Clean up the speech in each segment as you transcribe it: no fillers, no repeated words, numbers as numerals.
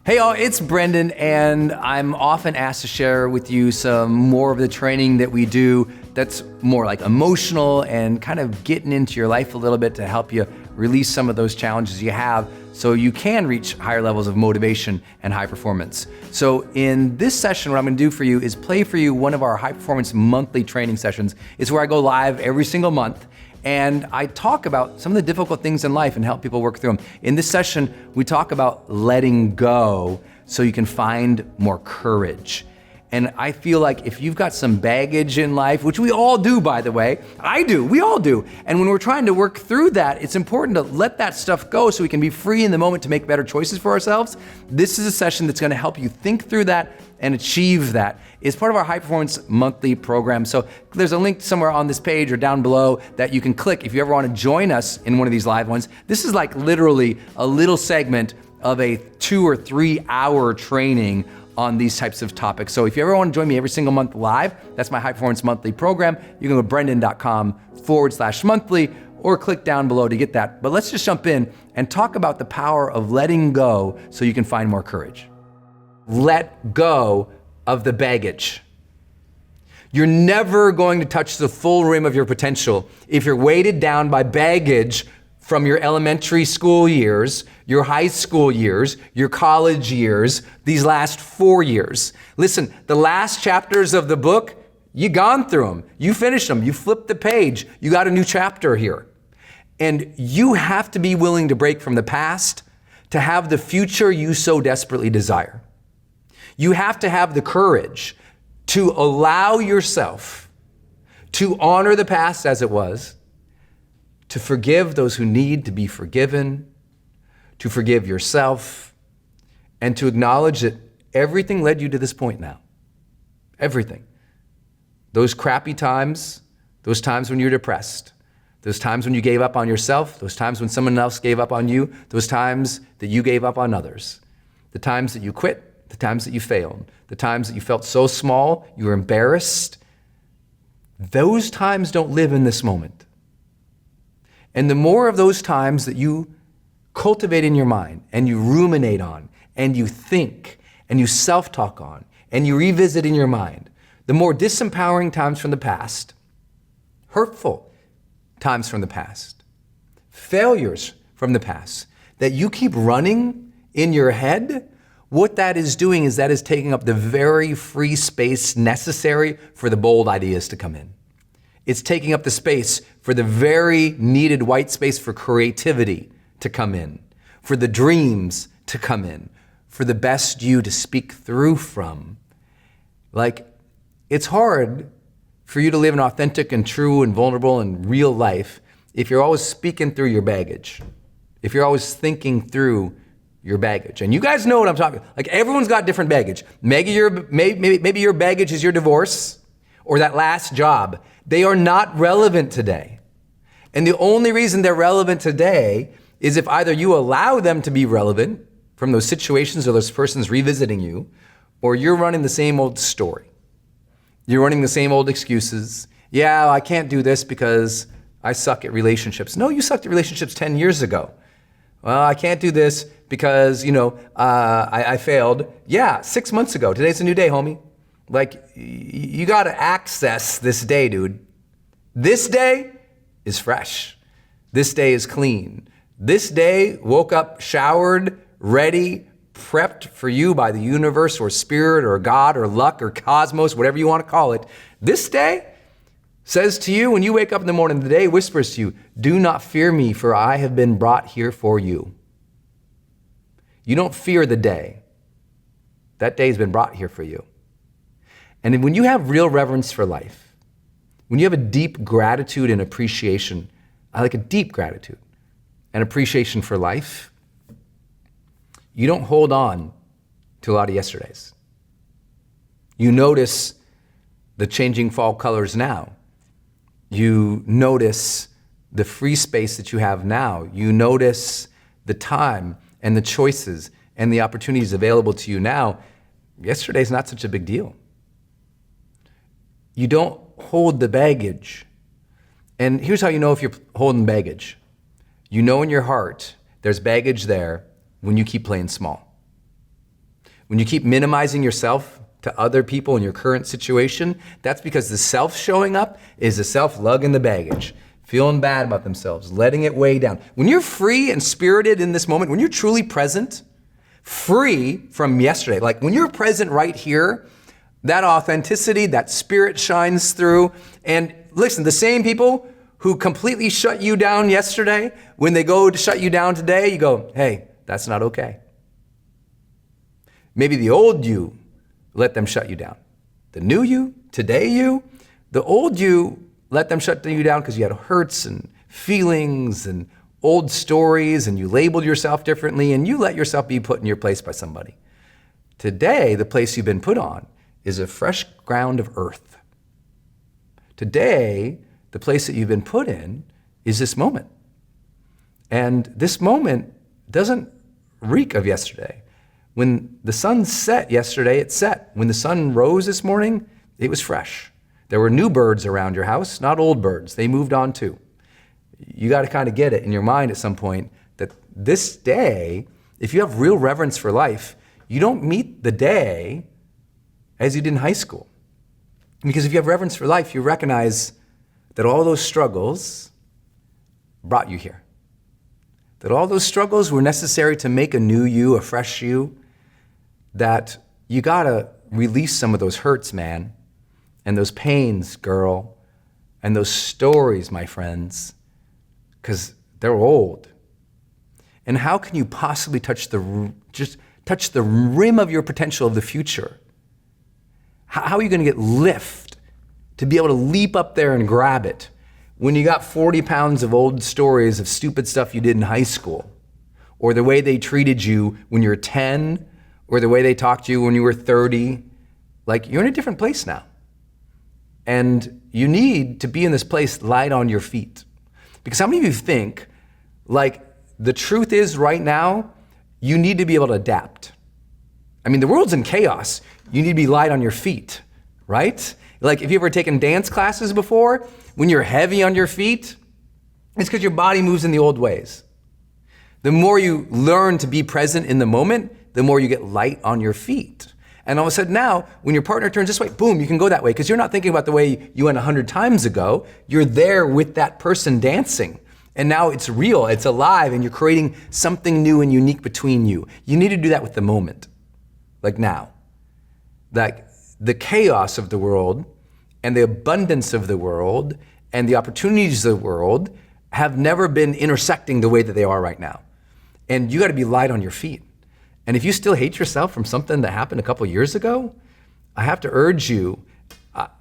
Hey y'all, it's Brendon, and I'm often asked to share with you some more of the training that we do that's more like emotional and kind of getting into your life a little bit to help you release some of those challenges you have so you can reach higher levels of motivation and high performance. So in this session, what I'm gonna do for you is play for you one of our high performance monthly training sessions. It's where I go live every single month and I talk about some of the difficult things in life and help people work through them. In this session, we talk about letting go so you can find more courage. And I feel like if you've got some baggage in life, which we all do, by the way, I do, we all do. And when we're trying to work through that, it's important to let that stuff go so we can be free in the moment to make better choices for ourselves. This is a session that's gonna help you think through that and achieve that. It's part of our high performance monthly program. So there's a link somewhere on this page or down below that you can click if you ever wanna join us in one of these live ones. This is like literally a little segment of a 2 or 3 hour training on these types of topics. So if you ever want to join me every single month live, that's my high performance monthly program. You can go to brendon.com/monthly or click down below to get that. But let's just jump in and talk about the power of letting go so you can find more courage. Let go of the baggage. You're never going to touch the full rim of your potential if you're weighted down by baggage from your elementary school years, your high school years, your college years, these last 4 years. Listen, the last chapters of the book, you gone through them, you finished them, you flipped the page, you got a new chapter here. And you have to be willing to break from the past to have the future you so desperately desire. You have to have the courage to allow yourself to honor the past as it was, to forgive those who need to be forgiven, to forgive yourself, and to acknowledge that everything led you to this point now. Everything. Those crappy times, those times when you're depressed, those times when you gave up on yourself, those times when someone else gave up on you, those times that you gave up on others, the times that you quit, the times that you failed, the times that you felt so small, you were embarrassed. Those times don't live in this moment. And the more of those times that you cultivate in your mind and you ruminate on and you think and you self-talk on and you revisit in your mind, the more disempowering times from the past, hurtful times from the past, failures from the past that you keep running in your head, what that is doing is that is taking up the very free space necessary for the bold ideas to come in. It's taking up the space for the very needed white space for creativity to come in, for the dreams to come in, for the best you to speak through from. Like, it's hard for you to live an authentic and true and vulnerable and real life if you're always speaking through your baggage, if you're always thinking through your baggage. And you guys know what I'm talking about. Like, everyone's got different baggage. Maybe your baggage is your divorce or that last job. They are not relevant today. And the only reason they're relevant today is if either you allow them to be relevant from those situations or those persons revisiting you, or you're running the same old story. You're running the same old excuses. Yeah, I can't do this because I suck at relationships. No, you sucked at relationships 10 years ago. Well, I can't do this because, I failed. Yeah, 6 months ago. Today's a new day, homie. Like, you gotta access this day, dude. This day is fresh. This day is clean. This day woke up, showered, ready, prepped for you by the universe or spirit or God or luck or cosmos, whatever you wanna call it. This day says to you when you wake up in the morning, the day whispers to you, do not fear me, for I have been brought here for you. You don't fear the day. That day has been brought here for you. And when you have real reverence for life, when you have a deep gratitude and appreciation, I like a deep gratitude and appreciation for life, you don't hold on to a lot of yesterdays. You notice the changing fall colors now. You notice the free space that you have now. You notice the time and the choices and the opportunities available to you now. Yesterday's not such a big deal. You don't hold the baggage. And here's how you know if you're holding baggage. You know in your heart there's baggage there when you keep playing small. when you keep minimizing yourself to other people in your current situation, that's because the self showing up is the self lugging the baggage, feeling bad about themselves, letting it weigh down. When you're free and spirited in this moment, when you're truly present, free from yesterday, like when you're present right here, that authenticity, that spirit shines through. And listen, the same people who completely shut you down yesterday, when they go to shut you down today, you go, hey, that's not okay. Maybe the old you let them shut you down. The new you, today you, the old you let them shut you down because you had hurts and feelings and old stories and you labeled yourself differently and you let yourself be put in your place by somebody. Today, the place you've been put on is a fresh ground of earth. Today, the place that you've been put in is this moment. And this moment doesn't reek of yesterday. When the sun set yesterday, it set. When the sun rose this morning, it was fresh. There were new birds around your house, not old birds. They moved on too. You got to kind of get it in your mind at some point that this day, if you have real reverence for life, you don't meet the day as you did in high school. Because if you have reverence for life, you recognize that all those struggles brought you here. That all those struggles were necessary to make a new you, a fresh you. That you gotta release some of those hurts, man, and those pains, girl, and those stories, my friends, because they're old. And how can you possibly touch the rim of your potential of the future? How are you gonna get lift to be able to leap up there and grab it when you got 40 pounds of old stories of stupid stuff you did in high school, or the way they treated you when you were 10, or the way they talked to you when you were 30? Like, you're in a different place now. And you need to be in this place light on your feet. Because how many of you think, like, the truth is right now, you need to be able to adapt? I mean, the world's in chaos. You need to be light on your feet, right? Like, if you've ever taken dance classes before, when you're heavy on your feet, it's because your body moves in the old ways. The more you learn to be present in the moment, the more you get light on your feet. And all of a sudden now, when your partner turns this way, boom, you can go that way because you're not thinking about the way you went 100 times ago. You're there with that person dancing. And now it's real, it's alive, and you're creating something new and unique between you. You need to do that with the moment, like now. Like the chaos of the world and the abundance of the world and the opportunities of the world have never been intersecting the way that they are right now. And you gotta be light on your feet. And if you still hate yourself from something that happened a couple years ago, I have to urge you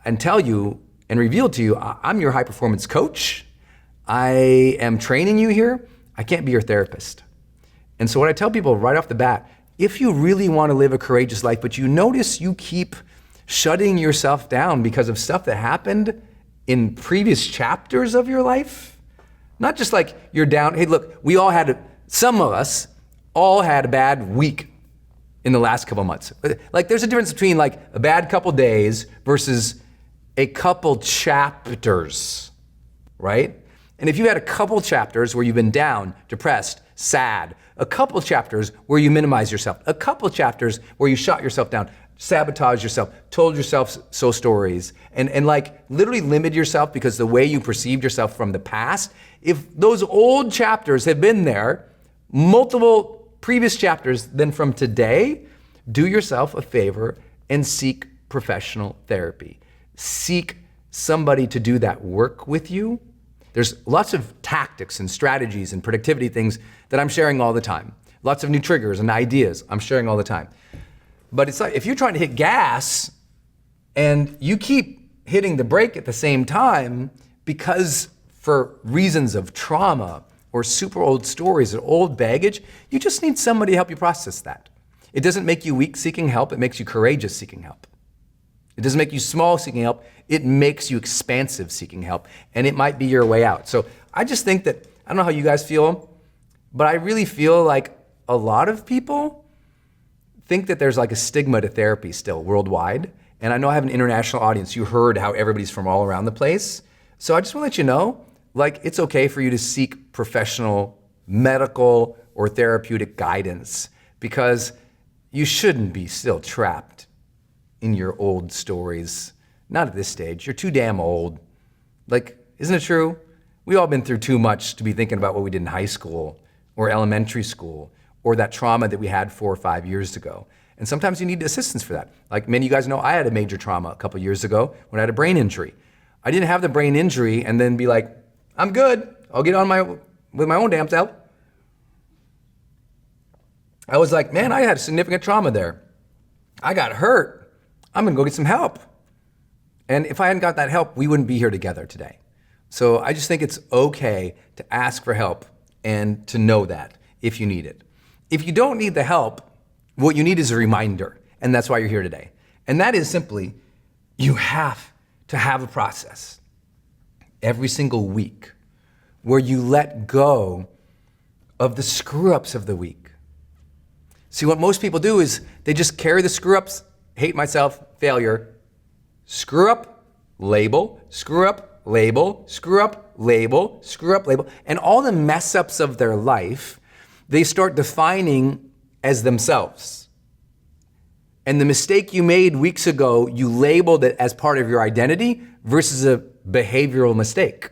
and tell you and reveal to you, I'm your high performance coach. I am training you here. I can't be your therapist. And so what I tell people right off the bat, if you really want to live a courageous life, but you notice you keep shutting yourself down because of stuff that happened in previous chapters of your life, not just like you're down, hey, look, some of us all had a bad week in the last couple months. Like there's a difference between like a bad couple days versus a couple chapters, right? And if you had a couple chapters where you've been down, depressed, sad, a couple chapters where you minimize yourself, a couple chapters where you shot yourself down, sabotage yourself, told yourself so stories, and like literally limit yourself because the way you perceived yourself from the past, if those old chapters have been there, multiple previous chapters, then from today, do yourself a favor and seek professional therapy. Seek somebody to do that work with you. There's lots of tactics and strategies and productivity things that I'm sharing all the time. Lots of new triggers and ideas I'm sharing all the time. But it's like, if you're trying to hit gas and you keep hitting the brake at the same time because for reasons of trauma or super old stories or old baggage, you just need somebody to help you process that. It doesn't make you weak seeking help, it makes you courageous seeking help. It doesn't make you small seeking help, it makes you expansive seeking help, and it might be your way out. So I just think that, I don't know how you guys feel, but I really feel like a lot of people think that there's like a stigma to therapy still worldwide. And I know I have an international audience. You heard how everybody's from all around the place. So I just want to let you know, like, it's okay for you to seek professional, medical, or therapeutic guidance because you shouldn't be still trapped in your old stories. Not at this stage. You're too damn old. Like, isn't it true? We've all been through too much to be thinking about what we did in high school or elementary school or that trauma that we had 4 or 5 years ago. And sometimes you need assistance for that. Like many of you guys know, I had a major trauma a couple years ago when I had a brain injury. I didn't have the brain injury and then be like, I'm good. I'll get on with my own damn self. I was like, man, I had significant trauma there. I got hurt. I'm gonna go get some help. And if I hadn't got that help, we wouldn't be here together today. So I just think it's okay to ask for help and to know that if you need it. If you don't need the help, what you need is a reminder, and that's why you're here today. And that is simply, you have to have a process every single week where you let go of the screw-ups of the week. See, what most people do is they just carry the screw-ups, hate myself, failure, screw up, label, screw up, label, screw up, label, screw up, label, and all the mess ups of their life, they start defining as themselves. And the mistake you made weeks ago, you labeled it as part of your identity versus a behavioral mistake,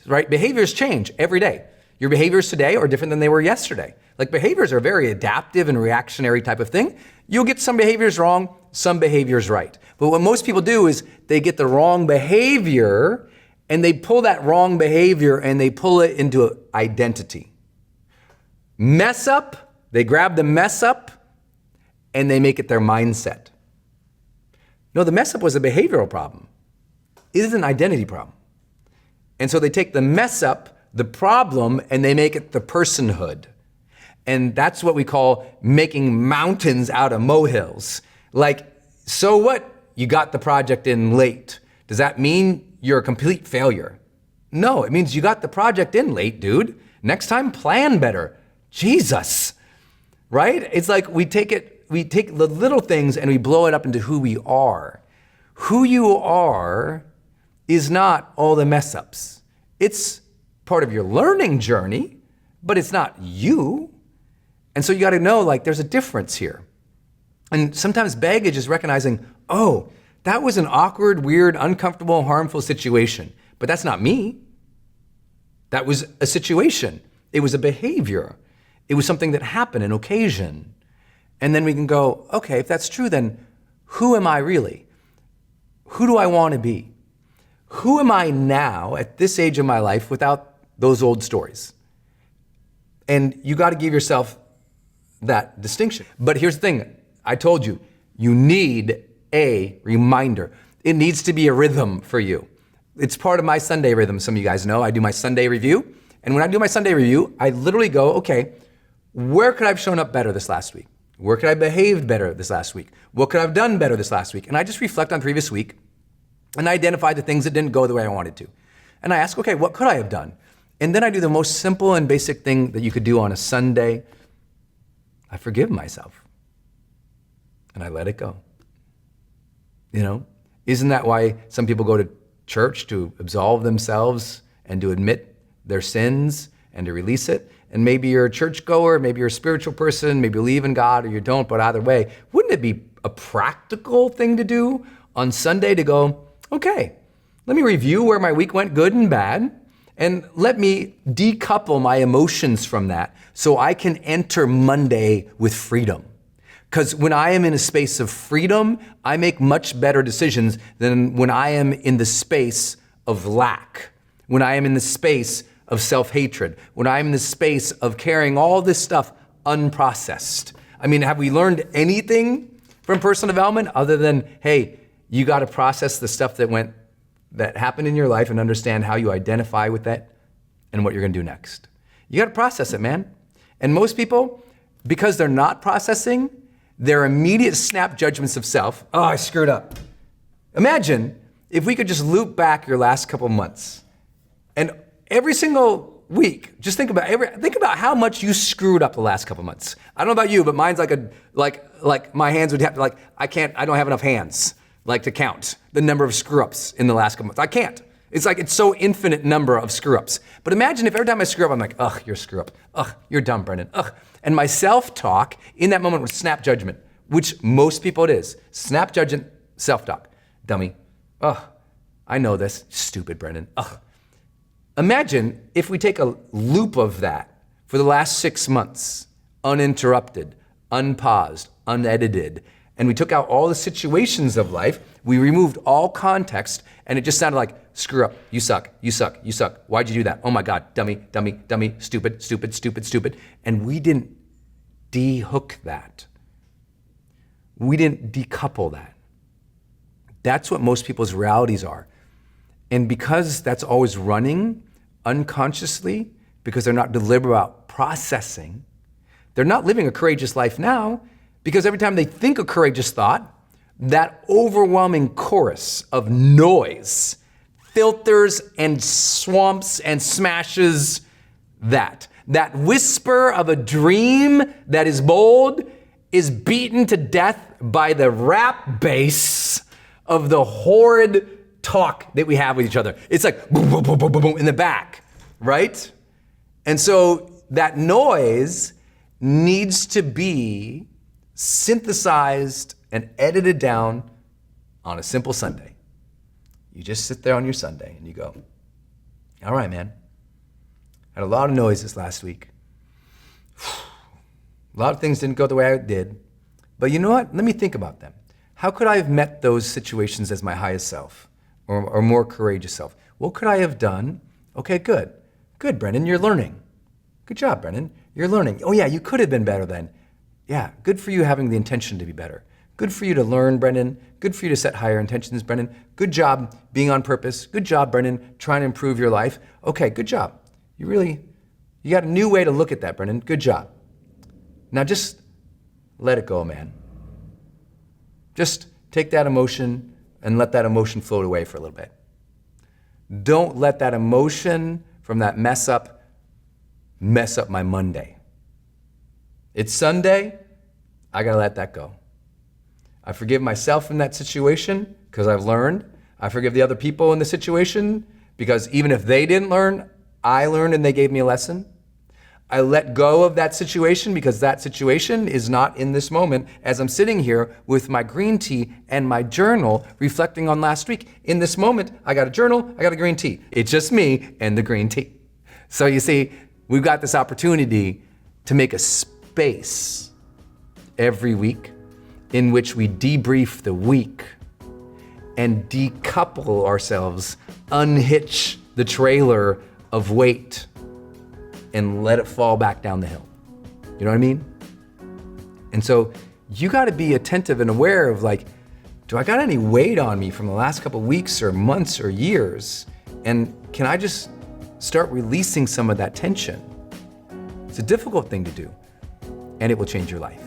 right? Behaviors change every day. Your behaviors today are different than they were yesterday. Like behaviors are a very adaptive and reactionary type of thing. You'll get some behaviors wrong, some behaviors right. But what most people do is they get the wrong behavior and they pull that wrong behavior and they pull it into identity. Mess up, they grab the mess up and they make it their mindset. No, the mess up was a behavioral problem. It is an identity problem. And so they take the mess up, the problem, and they make it the personhood. And that's what we call making mountains out of molehills. Like, so what? You got the project in late. Does that mean you're a complete failure? No, it means you got the project in late, dude. Next time, plan better. Jesus, right? It's like we take the little things and we blow it up into who we are. Who you are is not all the mess ups. It's part of your learning journey, but it's not you. And so you got to know, like, there's a difference here. And sometimes baggage is recognizing, oh, that was an awkward, weird, uncomfortable, harmful situation, but that's not me. That was a situation. It was a behavior. It was something that happened, an occasion. And then we can go, okay, if that's true, then who am I really? Who do I want to be? Who am I now at this age of my life without those old stories? And you got to give yourself that distinction. But here's the thing. I told you, you need a reminder. It needs to be a rhythm for you. It's part of my Sunday rhythm. Some of you guys know I do my Sunday review. And when I do my Sunday review, I literally go, okay, where could I have shown up better this last week? Where could I have behaved better this last week? What could I have done better this last week? And I just reflect on previous week and I identify the things that didn't go the way I wanted to. And I ask, okay, what could I have done? And then I do the most simple and basic thing that you could do on a Sunday. I forgive myself and I let it go. You know, isn't that why some people go to church to absolve themselves and to admit their sins and to release it? And maybe you're a churchgoer, maybe you're a spiritual person, maybe you believe in God or you don't, but either way, wouldn't it be a practical thing to do on Sunday to go, okay, let me review where my week went, good and bad, and let me decouple my emotions from that so I can enter Monday with freedom. Because when I am in a space of freedom, I make much better decisions than when I am in the space of lack, when I am in the space of self-hatred, when I'm in the space of carrying all this stuff unprocessed. I mean, have we learned anything from personal development other than, hey, you got to process the stuff that happened in your life and understand how you identify with that and what you're going to do next. You got to process it, man. And most people, because they're not processing, their immediate snap judgments of self, oh, I screwed up. Imagine if we could just loop back your last couple months and every single week, just think about how much you screwed up the last couple months. I don't know about you, but mine's like my hands would have to I don't have enough hands to count the number of screw ups in the last couple months. I can't. It's like it's so infinite number of screw ups. But imagine if every time I screw up, I'm like, ugh, you're a screw up. Ugh, you're dumb, Brendon. Ugh. And my self-talk in that moment was snap judgment, which most people it is. Snap judgment, self-talk. Dummy. Ugh, I know this. Stupid, Brendon. Ugh. Imagine if we take a loop of that for the last 6 months, uninterrupted, unpaused, unedited, and we took out all the situations of life, we removed all context, and it just sounded like, screw up, you suck, you suck, you suck. Why'd you do that? Oh my God, dummy, dummy, dummy, stupid, stupid, stupid, stupid. And we didn't de-hook that. We didn't decouple that. That's what most people's realities are. And because that's always running unconsciously, because they're not deliberate about processing, they're not living a courageous life now, because every time they think a courageous thought, that overwhelming chorus of noise filters and swamps and smashes that. That whisper of a dream that is bold is beaten to death by the rap bass of the horrid talk that we have with each other. It's like boom, boom, boom, boom, boom, boom in the back, right? And so that noise needs to be synthesized and edited down on a simple Sunday. You just sit there on your Sunday and you go, all right, man. Had a lot of noise this last week. A lot of things didn't go the way I did. But you know what? Let me think about them. How could I have met those situations as my highest self or more courageous self? What could I have done? Okay, good. Good, Brendon, you're learning. Good job, Brendon. You're learning. Oh yeah, you could have been better then. Yeah, good for you having the intention to be better. Good for you to learn, Brendon. Good for you to set higher intentions, Brendon. Good job being on purpose. Good job, Brendon, trying to improve your life. Okay, good job. You got a new way to look at that, Brendon. Good job. Now just let it go, man. Just take that emotion and let that emotion float away for a little bit. Don't let that emotion from that mess up my Monday. It's Sunday, I gotta let that go. I forgive myself in that situation because I've learned. I forgive the other people in the situation because even if they didn't learn, I learned and they gave me a lesson. I let go of that situation because that situation is not in this moment as I'm sitting here with my green tea and my journal reflecting on last week. In this moment, I got a journal, I got a green tea. It's just me and the green tea. So you see, we've got this opportunity to make a space every week in which we debrief the week and decouple ourselves, unhitch the trailer of weight and let it fall back down the hill. You know what I mean? And so you got to be attentive and aware of like, do I got any weight on me from the last couple of weeks or months or years? And can I just start releasing some of that tension? It's a difficult thing to do, and it will change your life.